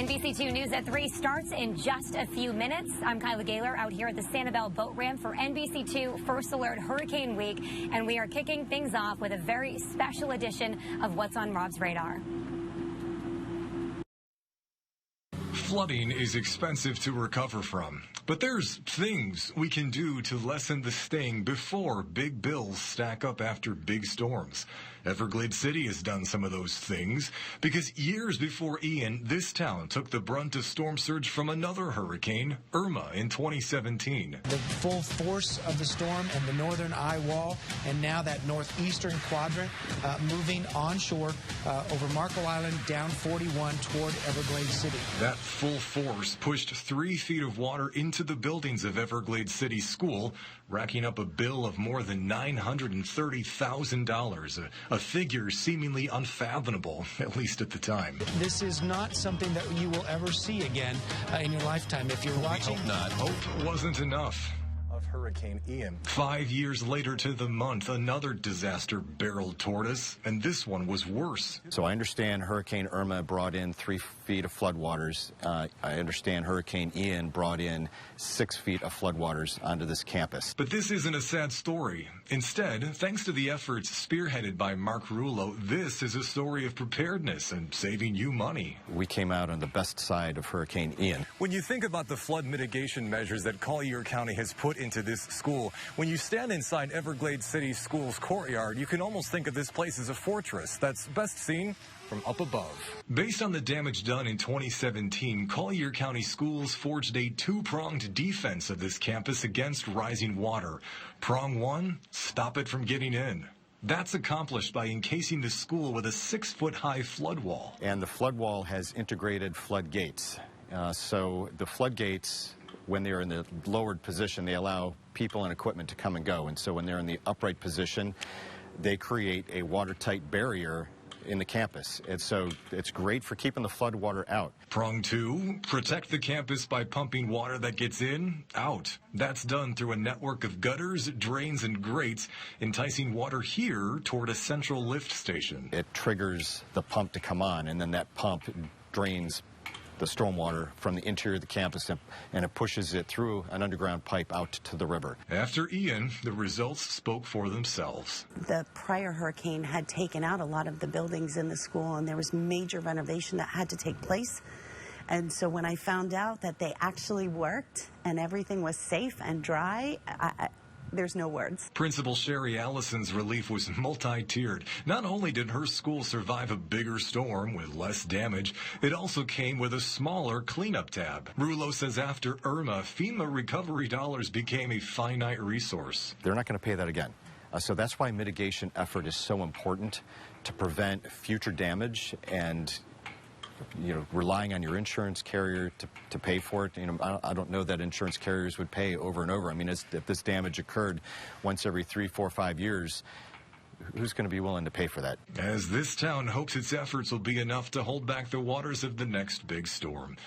NBC2 News at 3 starts in just a few minutes. I'm Kyla Gaylor out here at the Sanibel Boat Ramp for NBC2 First Alert Hurricane Week, and we are kicking things off with a very special edition of What's on Rob's Radar. Flooding is expensive to recover from, but there's things we can do to lessen the sting before big bills stack up after big storms. Everglades City has done some of those things because years before Ian, this town took the brunt of storm surge from another hurricane, Irma, in 2017. The full force of the storm and the northern eye wall, and now that northeastern quadrant moving onshore over Marco Island down 41 toward Everglades City. That full force pushed 3 feet of water into the buildings of Everglades City School, racking up a bill of more than $930,000, a figure seemingly unfathomable, at least at the time. This is not something that you will ever see again in your lifetime. If you're watching, hope not. Hope wasn't enough. Of Hurricane Ian. 5 years later to the month, another disaster barreled toward us, and this one was worse. So I understand Hurricane Irma brought in 3 feet of floodwaters. I understand Hurricane Ian brought in 6 feet of floodwaters onto this campus. But this isn't a sad story. Instead, thanks to the efforts spearheaded by Mark Rulo, this is a story of preparedness and saving you money. We came out on the best side of Hurricane Ian. When you think about the flood mitigation measures that Collier County has put into this school, when you stand inside Everglades City School's courtyard, you can almost think of this place as a fortress that's best seen from up above. Based on the damage done in 2017, Collier County Schools forged a 2-pronged defense of this campus against rising water. Prong 1, stop it from getting in. That's accomplished by encasing the school with a 6-foot-high flood wall. And the flood wall has integrated floodgates. So the floodgates, when they're in the lowered position, they allow people and equipment to come and go. And so when they're in the upright position, they create a watertight barrier in the campus. And so it's great for keeping the flood water out. Prong 2, protect the campus by pumping water that gets in, out. That's done through a network of gutters, drains, and grates, enticing water here toward a central lift station. It triggers the pump to come on, and then that pump drains the stormwater from the interior of the campus, and it pushes it through an underground pipe out to the river. After Ian, the results spoke for themselves. The prior hurricane had taken out a lot of the buildings in the school, and there was major renovation that had to take place. And so when I found out that they actually worked and everything was safe and dry, there's no words. Principal Sherry Allison's relief was multi-tiered. Not only did her school survive a bigger storm with less damage, it also came with a smaller cleanup tab. Rulo says after Irma, FEMA recovery dollars became a finite resource. They're not going to pay that again. So that's why mitigation effort is so important, to prevent future damage, and relying on your insurance carrier to pay for it. I don't know that insurance carriers would pay over and over. I mean, if this damage occurred once every 3, 4, 5 years, who's going to be willing to pay for that? As this town hopes its efforts will be enough to hold back the waters of the next big storm.